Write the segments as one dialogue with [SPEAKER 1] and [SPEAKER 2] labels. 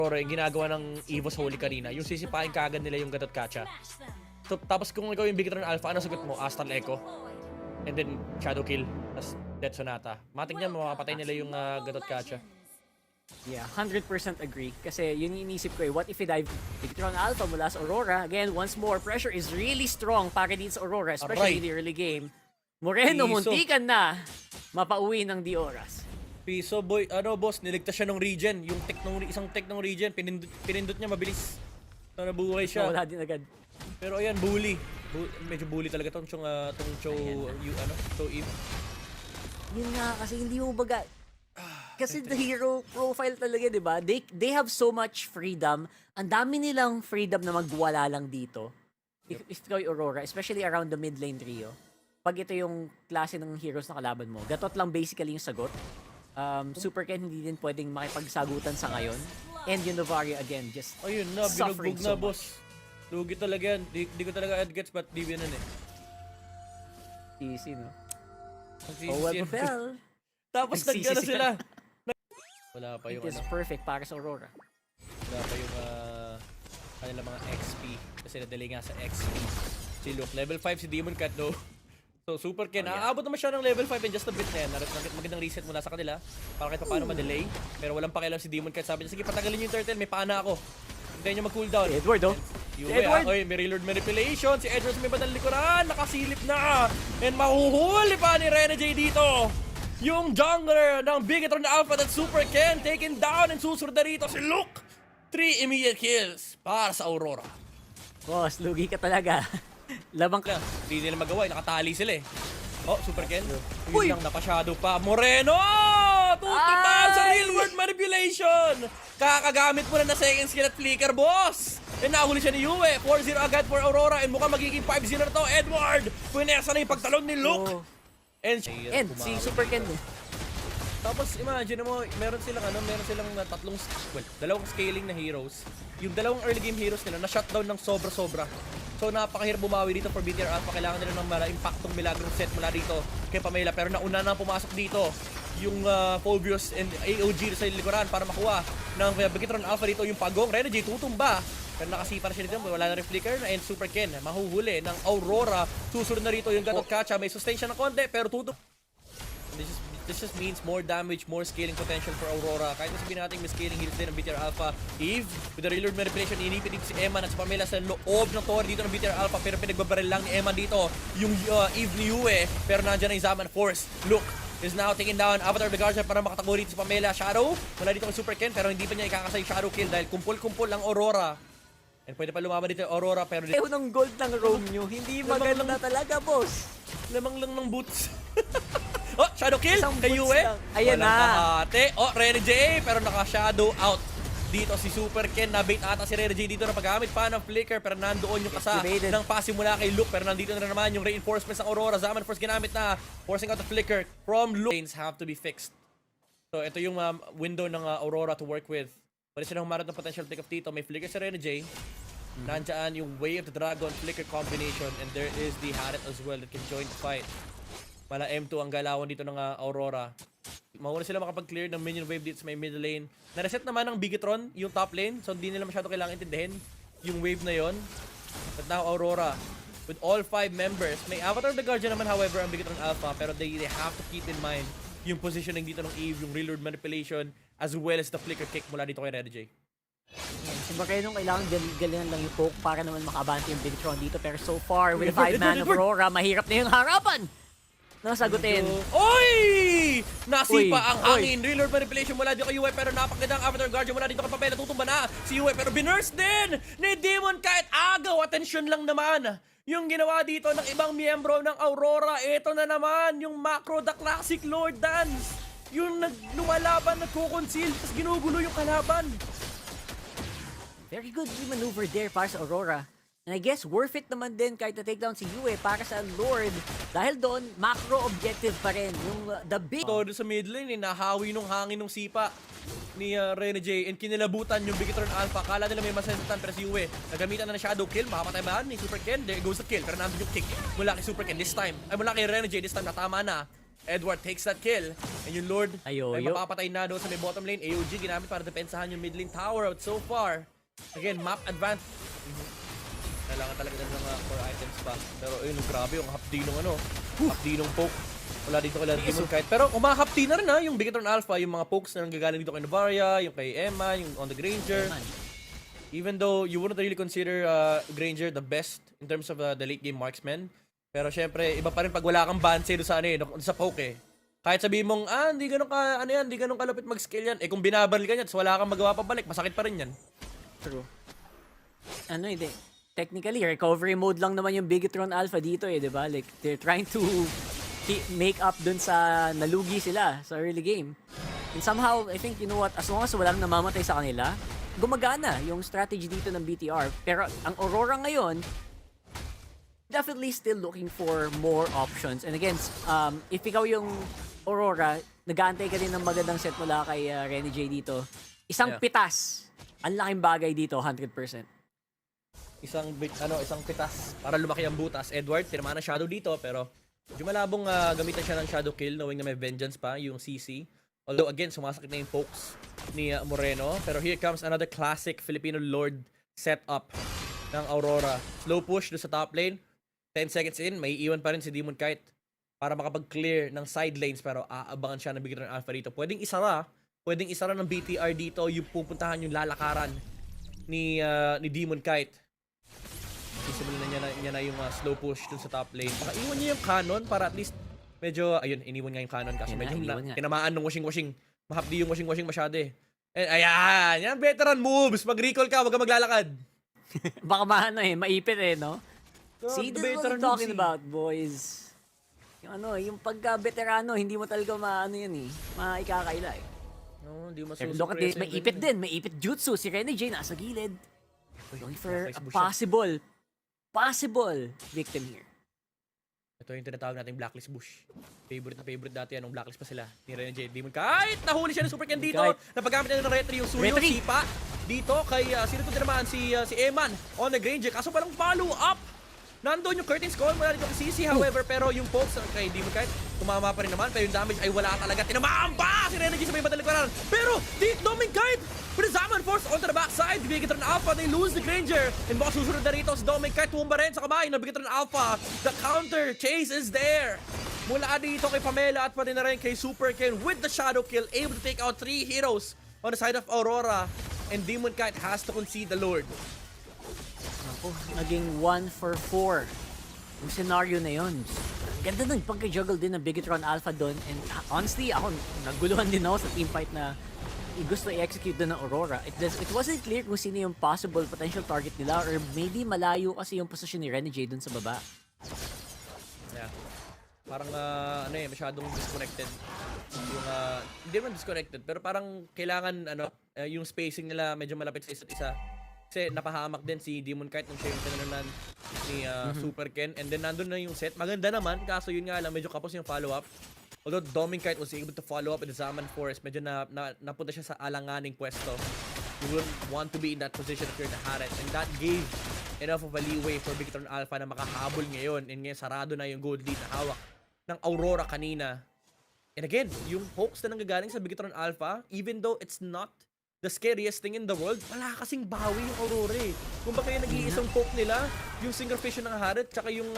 [SPEAKER 1] Aurora yung ginagawa ng EVO's Holy kanina, yung sisipain kaagad nila yung Gatot Kacha. So, tapos kung ikaw yung Bigetron Alpha, ano sagot mo? Astral Echo. And then, Shadow Kill. Tapos, Death Sonata. Matik niyan, makapatay nila yung Gatot Kacha.
[SPEAKER 2] Yeah, 100% agree. Kasi yun yung inisip ko eh. What if we dive Bigetron Alpha mula sa Aurora? Again, once more, pressure is really strong para din sa Aurora, especially in the early game. Moreno, muntikan na mapauwi ng Dioras.
[SPEAKER 1] Piso, boy, ano boss, niligtas siya ng regen. Yung isang tech ng regen, pinindot niya mabilis. So, nabuhay siya.
[SPEAKER 2] Wala din agad.
[SPEAKER 1] Pero ayan, bully. Medyo bully talaga tong Cho Eve.
[SPEAKER 2] Yun nga, kasi hindi mo baga... Kasi the hero profile talaga, di ba? They have so much freedom. Ang dami nilang freedom na magwala lang dito. If ikaw yung Aurora, especially around the mid lane trio. Pag ito yung klase ng heroes na kalaban mo, Gatot lang basically yung sagot. Super Ken hindi din pwedeng makipagsagutan sa ngayon. And yung Novaria again, just
[SPEAKER 1] Ayun na,
[SPEAKER 2] suffering
[SPEAKER 1] binugbog na
[SPEAKER 2] so much.
[SPEAKER 1] boss. Lugi talaga yan. Di ko talaga gets but di binan eh.
[SPEAKER 2] Easy, no?
[SPEAKER 1] Ang
[SPEAKER 2] Oh, well,
[SPEAKER 1] yan.
[SPEAKER 2] Bufel.
[SPEAKER 1] Tapos
[SPEAKER 2] Nagsisi
[SPEAKER 1] nagkano
[SPEAKER 2] sila.
[SPEAKER 1] sila. Wala pa yung
[SPEAKER 2] It is perfect para sa Aurora.
[SPEAKER 1] Wala pa yung kanilang mga XP. Kasi na-delay nga sa XP. Si Luke, level 5 si Demon Cat though. So Super Ken, aabot naman siya ng level 5 in just a bit na yan. Magandang reset mula sa kanila para kahit paano ma-delay. Pero walang pakialam si Demon Cat. Sabi niya, sige patagalin niyo yung turtle, may pana ako. Hintayin niyo mag-cooldown.
[SPEAKER 2] Si Edward, oh.
[SPEAKER 1] Edward! Oy, may reload manipulation. Si Edward sa may bandang likuran. Nakasilip na. And mahuhuli pa ni Rene J dito. Yung jungler ng Bigetron Alpha at Super Ken taken down and susunod na rito si Luke. 3 immediate kills para sa Aurora.
[SPEAKER 2] Boss, lugi ka talaga. Labang ka.
[SPEAKER 1] Hindi nila magawa, nakatali sila eh. Oh, Super Ken.
[SPEAKER 2] Uy!
[SPEAKER 1] Yun lang, napashadow pa. Moreno! Tutupa sa real world manipulation! Kakagamit mo na second skill at flicker, boss! And nahuli siya ni Yue. 4-0 agad for Aurora and mukhang magiging 5-0 na to. Edward! Punesa na yung pagtalon ni Luke.
[SPEAKER 2] Oh.
[SPEAKER 1] And
[SPEAKER 2] Si Super Ken.
[SPEAKER 1] Tapos imagine mo, meron silang dalawang scaling na heroes. Yung dalawang early game heroes nila na shutdown ng sobra-sobra. So napakahirap bumawi dito for BTR Alpha. Kailangan nila ng impactong milagrong set mula dito kay Pamela. Pero nauna na pumasok dito yung Phobius and AOG sa likuran para makuha ng Bigetron Alpha dito yung pagong. Renegade tutumba. Pero nakasipa na siya dito. Wala na rin flicker. And Super Ken mahuhuli ng Aurora. Susunod na rito yung Gatot Kacha. May sustain siya ng konti pero This just means more damage, more scaling potential for Aurora. Kahit na sabihin natin may scaling heals din ng BTR Alpha. Eve, with the reload manipulation, inipit dito si Eman at si Pamela sa loob ng tower dito ng BTR Alpha. Pero pinagbabaril lang ni Eman dito yung Eve ni Yue. Pero nandyan na yung Zaman Force. Look, is now taking down Avatar Begarcia para makatakbo dito si Pamela. Shadow, wala dito kay Super Ken pero hindi pa niya ikakasay Shadow Kill dahil kumpul-kumpul ang Aurora. And pwede pa lumaban dito yung Aurora pero
[SPEAKER 2] Ewan ng gold ng roam nyo. Hindi maganda talaga, boss.
[SPEAKER 1] lamang lang ng boots. Oh, Shadow Kill
[SPEAKER 2] Isang
[SPEAKER 1] kay
[SPEAKER 2] boots
[SPEAKER 1] Yue.
[SPEAKER 2] lang. Ayan
[SPEAKER 1] Walang
[SPEAKER 2] na.
[SPEAKER 1] kahate. Oh, Rene J. Pero naka-shadow out. Dito si Super Ken. Nabait ata si Rene J dito na paggamit pa ng flicker. Pero nandoon yung kasa ng passive mula kay Luke. Pero nandito na naman yung reinforcements ng Aurora. Zaman Force ginamit na. Forcing out the flicker from Luke. Lanes have to be fixed. So ito yung window ng Aurora to work with. Pwede silang humarap ng potential pick-up dito. May flicker si Rene J. Nandiyan yung Way of the Dragon flicker combination. And there is the Haret as well that can join the fight. Mala M2 ang galawan dito ng Aurora. Mauna sila makapag-clear ng minion wave dito sa may middle lane. Na-reset naman ng Bigetron yung top lane. So hindi nila masyado kailangan intindihin yung wave na yon. But now Aurora, with all 5 members. May Avatar the Guardian naman however ang Bigetron Alpha. Pero they have to keep in mind yung positioning dito ng Eve, yung reload manipulation, as well as the flicker kick mula dito kay Red J.
[SPEAKER 2] Si Moreno kailangan galingan lang yung poke para naman makabante yung Bigetron dito. Pero so far, with 5 man of Aurora, mahirap na yung harapan. Nasagutin.
[SPEAKER 1] Oy! Nasipa ang
[SPEAKER 2] Oy.
[SPEAKER 1] hangin. Reload manipulation mula dito kay Yue pero napakaganda ang Avatar Guardian mula dito kay Pamela. Tutumba na si Yue pero binurst din ni Demon kahit agaw. Atensyon lang naman yung ginawa dito ng ibang miyembro ng Aurora. Ito na naman yung Macro the Classic Lord Dance. Yung lumalaban, nagko-conceal, tapos ginugulo yung kalaban.
[SPEAKER 2] Very good maneuver there para sa Aurora. And I guess worth it naman din kahit na takedown si Yue para sa Lord. Dahil doon, macro objective pa rin. Yung the big...
[SPEAKER 1] Todo sa mid lane, nahawi nung hangin nung sipa ni Rene J and kinilabutan yung Bigetron Alpha. Kala nila may masensatan pero si Yue nagamitan na ng Shadow Kill. Makapatay ba ni Super Ken? There goes the kill. Pero nandun yung kick mula kay Super Ken this time. Ay mula kay Rene J this time. Natama na Edward takes that kill. And yung Lord
[SPEAKER 2] Ayoyo.
[SPEAKER 1] ay mapapatay na doon sa may bottom lane. AOG ginamit para depensahan yung mid lane tower out so far. Again, map advance. Kailangan talaga ng mga core items pa. Pero ayun, grabe yung hapdi nung hapdi nung poke. Wala dito kay Demon Kite. Pero umahapdi na rin yung Bigetron Alpha, yung mga pokes na nanggagaling dito kay Novaria, yung kay Emma, yung on the Granger. Even though you wouldn't really consider Granger the best in terms of the late game marksman. Pero syempre, iba pa rin pag wala kang banse doon sa sa poke eh. Kahit sabihin mong, hindi ganun ka, hindi ganun kalupit mag-skill yan. Eh kung binabaril ka niyan, so wala kang magawa pabalik, masakit pa rin yan.
[SPEAKER 2] True. Hindi. Technically, recovery mode lang naman yung Bigetron Alpha dito eh, di ba? Like, they're trying to make up dun sa nalugi sila sa early game. And somehow, I think, you know what, as long as walang namamatay sa kanila, gumagana yung strategy dito ng BTR. Pero ang Aurora ngayon, definitely still looking for more options. And again, if ikaw yung Aurora, nag-aantay ka din ng magandang set mula kay Renny J dito. Isang pitas. Ang laking bagay dito, 100%.
[SPEAKER 1] Isang pitas para lumaki ang butas. Edward, tinamaan ng shadow dito pero medyo malabong gamitan siya ng shadow kill knowing na may vengeance pa yung CC. Although again, sumasakit na yung pokes ni Moreno. Pero here comes another classic Filipino Lord setup ng Aurora. Slow push doon sa top lane. 10 seconds in, may iwan pa rin si Demon Kite para makapag-clear ng side lanes pero aabangan siya ng Bigetron Alpha dito. Pwedeng isara ng BTR dito yung pupuntahan yung lalakaran ni Demon Kite. Sisimulan niya na yung slow push dun sa top lane. Baka iwan niya yung cannon para at least medyo, ayun, iniwan nga yung cannon kasi medyo tinamaan ng washing. Mahapdi yung washing masyado eh. And ayan, yan veteran moves. Mag-recall ka, wag ka maglalakad.
[SPEAKER 2] Baka maipit eh, no? See, this is what I'm talking about, boys. Yung pagka-veterano, hindi mo talaga yan eh. Maikakaila eh.
[SPEAKER 1] No, hindi mo
[SPEAKER 2] Pero look at this, may ipit din. May ipit jutsu. Si Renny J nasa gilid. Going for a possible victim here.
[SPEAKER 1] Ito yung tinatawag nating Blacklist Bush. Favorite dati yan, nung Blacklist pa sila. Ni Renny J. Demon Kite! Nahuli siya ng Super Ken dito. Napagamit niya ng retry yung Suyo. Sipa. Dito kay, sino ito tinamaan? Si Eman on the Granger. Kaso palang follow up. Nandoon yung Curtains Call mula dito kay CC. However, pero yung pokes kay Demon Kite, tumama pa rin naman. Pero yung damage ay wala talaga. Tinamaan pa si Renny J sa may batalikuran. Pero, Demon Kite with the Zaman Force onto the backside. Bigetron Alpha, they lose the Granger. And baka susunod na rito si Demon Kite. Tumba rin sa kamay ng Bigetron Alpha. The counter chase is there. Mula dito kay Pamela at pa rin na rin kay Super Ken with the shadow kill. Able to take out 3 heroes on the side of Aurora. And Demon Kite has to concede the Lord.
[SPEAKER 2] Naging 1 for 4 yung scenario na yun. Ganda ng pagka-juggle din ng Bigetron Alpha doon. And honestly, ako naguluhan din ako sa teamfight na gusto i-execute doon ng Aurora. It wasn't clear kung sino yung possible potential target nila or maybe malayo kasi yung position ni Renny J doon sa baba.
[SPEAKER 1] Yeah. Parang masyadong disconnected. Yung hindi naman disconnected pero parang kailangan yung spacing nila medyo malapit sa isa't isa. Kasi napahamak din si Demon Kite nung siya yung tinanunan ni Super Ken. And then nandun na yung set. Maganda naman, kaso yun nga lang, medyo kapos yung follow-up. Although Demon Kite was able to follow up with the Zaman Force, medyo napunta siya sa alanganing pwesto. You wouldn't want to be in that position if you're the Haret. And that gave enough of a leeway for Bigetron Alpha na makahabol ngayon. And ngayon, sarado na yung gold lead na hawak ng Aurora kanina. And again, yung pokes na nanggagaling sa Bigetron Alpha, even though it's not the scariest thing in the world, wala kasing bawi yung Aurora eh. Kung baka yung nag-iisang poke nila, yung single vision ng Haret, tsaka yung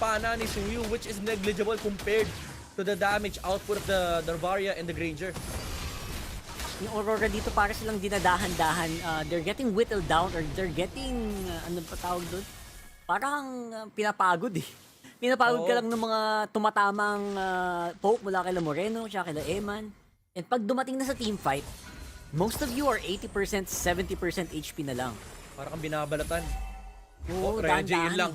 [SPEAKER 1] pana ni Suyu, which is negligible compared to the damage output of the Novaria and the Granger.
[SPEAKER 2] Yung Aurora dito para silang dinadahan-dahan. They're getting whittled down or they're getting, ano pa tawag doon? Parang pinapagod eh. Pinapagod ka lang ng mga tumatamang poke mula kay Moreno, tsaka kay Eman. And pag dumating na sa teamfight, most of you are 80%, 70% HP na lang.
[SPEAKER 1] Para kang binabalatan.
[SPEAKER 2] Oo,
[SPEAKER 1] Renny J yun
[SPEAKER 2] dahan-dahan.
[SPEAKER 1] lang.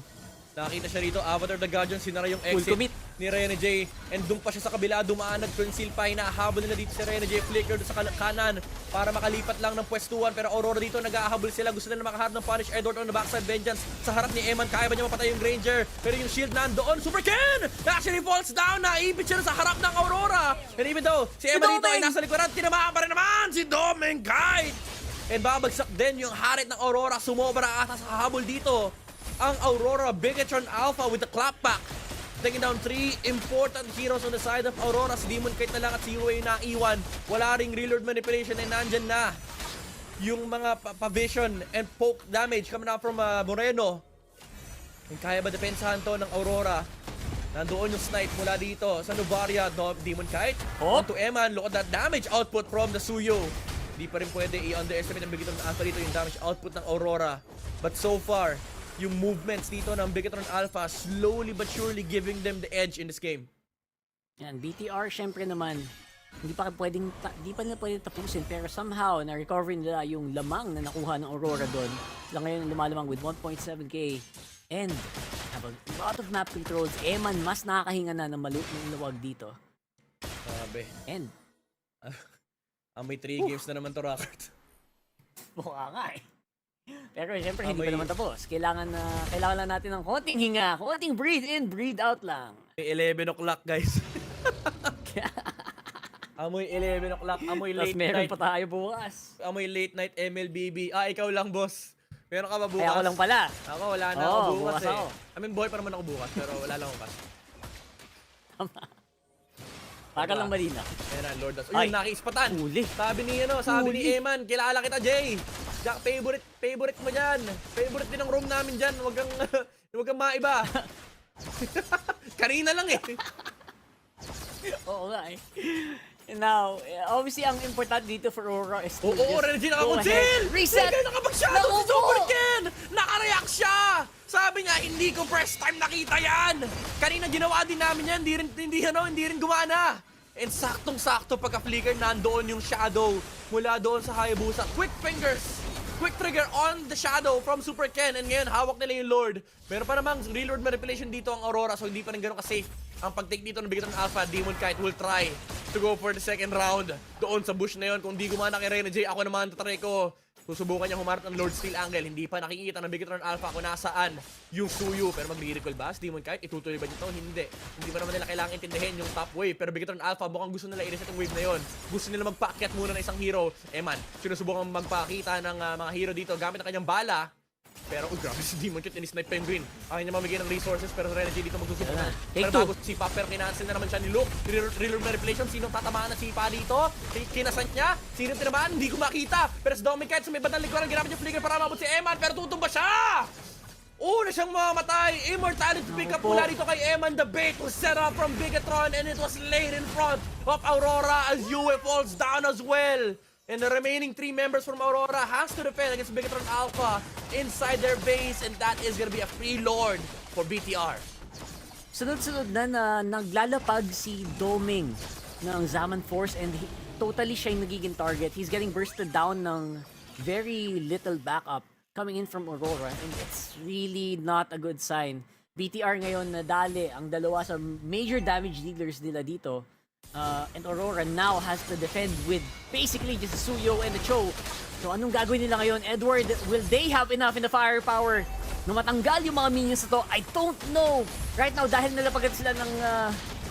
[SPEAKER 1] Nakita siya rito, Avatar the Guardian, sinara yung
[SPEAKER 2] Full
[SPEAKER 1] exit
[SPEAKER 2] commit.
[SPEAKER 1] ni Renny J. And doon pa siya sa kabila, dumaan, nag-conceal pa, hinahabol nila dito si Renny J. Flicker doon sa kanan para makalipat lang ng pwestuhan. Pero Aurora dito, nag-ahabol sila. Gusto nila makaharap ng punish. Edward on the backside, vengeance sa harap ni Eman. Kaya ba niya mapatay yung Granger? Pero yung shield nandoon. Super Ken! Actually falls down. Naipit siya sa harap ng Aurora. And even though si Eman dito ay nasa likuran, tinamaan pa rin naman si Demon Kite! And babagsak din yung Haret ng Aurora. Sumobra ata sa habol dito ang Aurora Bigetron Alpha with the clapback. taking down 3 important heroes on the side of Aurora. Si Demon Kite na lang at si Yue yung naiwan. Wala ring reload manipulation and nandyan na yung mga pa-vision and poke damage coming out from Moreno. And kaya ba depensahan to ng Aurora? Nandoon yung snipe mula dito sa Novaria. Demon Kite
[SPEAKER 2] Oh.
[SPEAKER 1] onto Eman. Look at that damage output from the Suyo. Di pa rin pwede i-underestimate ang Bigetron Alpha dito, yung damage output ng Aurora. But so far, yung movements dito ng Bigetron Alpha slowly but surely giving them the edge in this game.
[SPEAKER 2] Yan, BTR syempre naman, hindi pa nila pwedeng tapusin, pero somehow na-recover nila yung lamang na nakuha ng Aurora doon. Sila ngayon lumalamang with 1.7k and have a lot of map controls. Eman mas nakakahinga na ng maluwag dito.
[SPEAKER 1] Sabi.
[SPEAKER 2] And
[SPEAKER 1] May 3 games na naman to, Rockert.
[SPEAKER 2] mukha nga eh. Pero siyempre hindi
[SPEAKER 1] Amoy-
[SPEAKER 2] pa naman tapos. Kailangan lang natin ng konting hinga, konting breathe in, breathe out lang.
[SPEAKER 1] May 11 o'clock, guys. Amoy 11 o'clock, amoy
[SPEAKER 2] Tapos
[SPEAKER 1] late
[SPEAKER 2] meron
[SPEAKER 1] night.
[SPEAKER 2] pa tayo bukas.
[SPEAKER 1] Amoy late night MLBB. Ikaw lang, boss. Meron ka ba bukas?
[SPEAKER 2] Kaya ako lang pala.
[SPEAKER 1] Ako, wala na
[SPEAKER 2] Oo,
[SPEAKER 1] ako bukas
[SPEAKER 2] bukas
[SPEAKER 1] eh.
[SPEAKER 2] ako.
[SPEAKER 1] I mean, boy pa naman ako bukas, pero wala lang ako kasi.
[SPEAKER 2] Para lang malinaw.
[SPEAKER 1] Ayan na, Lord.
[SPEAKER 2] Ay.
[SPEAKER 1] Uy, nakiispatan.
[SPEAKER 2] Huli.
[SPEAKER 1] Sabi ni
[SPEAKER 2] Huli.
[SPEAKER 1] Eman, kilala kita, Jay. Jack, favorite mo dyan. Favorite din ang room namin dyan. Huwag kang maiba. Kanina lang eh.
[SPEAKER 2] Oo nga eh. Now, obviously, ang important dito for Aurora is to
[SPEAKER 1] Oo,
[SPEAKER 2] just
[SPEAKER 1] Renji
[SPEAKER 2] go
[SPEAKER 1] nakakonsil!
[SPEAKER 2] ahead. Reset!
[SPEAKER 1] Renji nakapag-shadow
[SPEAKER 2] Naku
[SPEAKER 1] si
[SPEAKER 2] po!
[SPEAKER 1] Super Ken! Nakareact siya! Sabi niya, hindi ko first time nakita yan! Kanina ginawa din namin yan, hindi rin gumana! And saktong-sakto pagka-flicker, nandoon yung shadow mula doon sa Hayabusa. Quick fingers! Quick trigger on the shadow from Super Ken, and ngayon hawak nila yung Lord. Meron pa namang reload manipulation dito ang Aurora, so hindi pa rin ganun ka-safe. Ang pag-take dito ng Bigetron Alpha, Demon Kite will try to go for the second round. Doon sa bush na yon, kung di gumana kay Reyna J, ako naman tatry ko. Susubukan niya humarap ng Lord Steel Angle. Hindi pa nakikita ng Bigetron Alpha kung nasaan yung Suyu. Pero mag-miracle ba? Demon Kite, itutuloy ba nito? Hindi. Hindi pa naman nila kailangan intindihin yung top wave. Pero Bigetron Alpha, mukhang gusto nila i-reset yung wave na yon. Gusto nila magpaakyat muna ng isang hero. Eman, sinusubukan magpakita ng mga hero dito gamit ang kanyang bala. Pero, grabe si Demon Kite, in-snipe Penguin. Ayaw niya mamigay ng resources, pero Reyna J dito magsusubukan na.
[SPEAKER 2] Take
[SPEAKER 1] Pero
[SPEAKER 2] two.
[SPEAKER 1] bago si Popper, kinancel na naman siya ni Luke. Reload manipulation, sinong tatamaan na si Pa dito? Kinasant niya? Sino tinamaan? Hindi ko makita. Pero si Dominic Kite sa may bandang likuran, ginamit yung flicker para mabot si Eman, pero tutumba siya! Una siyang mamamatay. Immortality pick up
[SPEAKER 2] po.
[SPEAKER 1] mula dito kay Eman. The bait was set up from Bigetron and it was laid in front of Aurora as Yue falls down as well. And the remaining 3 members from Aurora has to defend against Bigetron Alpha inside their base, and that is gonna be a free lord for BTR.
[SPEAKER 2] Sunod-sunod na naglalapag si Doming ng Zaman Force and totally siya yung nagiging target. He's getting bursted down ng very little backup coming in from Aurora, and it's really not a good sign. BTR ngayon nadali ang dalawa sa major damage dealers nila dito. And Aurora now has to defend with basically just the Suyo and the Cho. So anong gagawin nila ngayon? Edward, will they have enough in the firepower na matanggal yung mga minions na to? I don't know. Right now, dahil nalapagat sila ng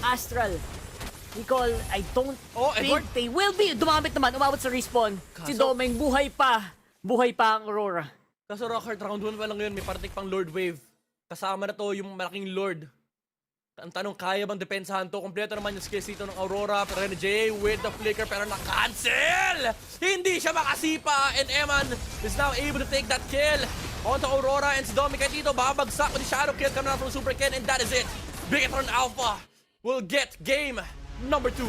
[SPEAKER 2] Astral Recall, I don't
[SPEAKER 1] Oh,
[SPEAKER 2] think
[SPEAKER 1] Edward?
[SPEAKER 2] they will be. Dumamit naman, umabot sa respawn. Si
[SPEAKER 1] Kaso-
[SPEAKER 2] Domeng, buhay pa. Buhay pa ang Aurora.
[SPEAKER 1] Kaso Rockheart, round 1 pa lang yun, may parating pang Lord Wave. Kasama na to yung malaking Lord. Ang tanong, kaya bang depensahan to? Kompleto naman yung skills dito ng Aurora. Pero Reyna J with the flicker, pero na-cancel! Hindi siya makasipa! And Eman is now able to take that kill onto Aurora. And si Dominic dito, babagsak with the shadow kill coming out from Super Ken. And that is it. Bigetron Alpha will get game number 2.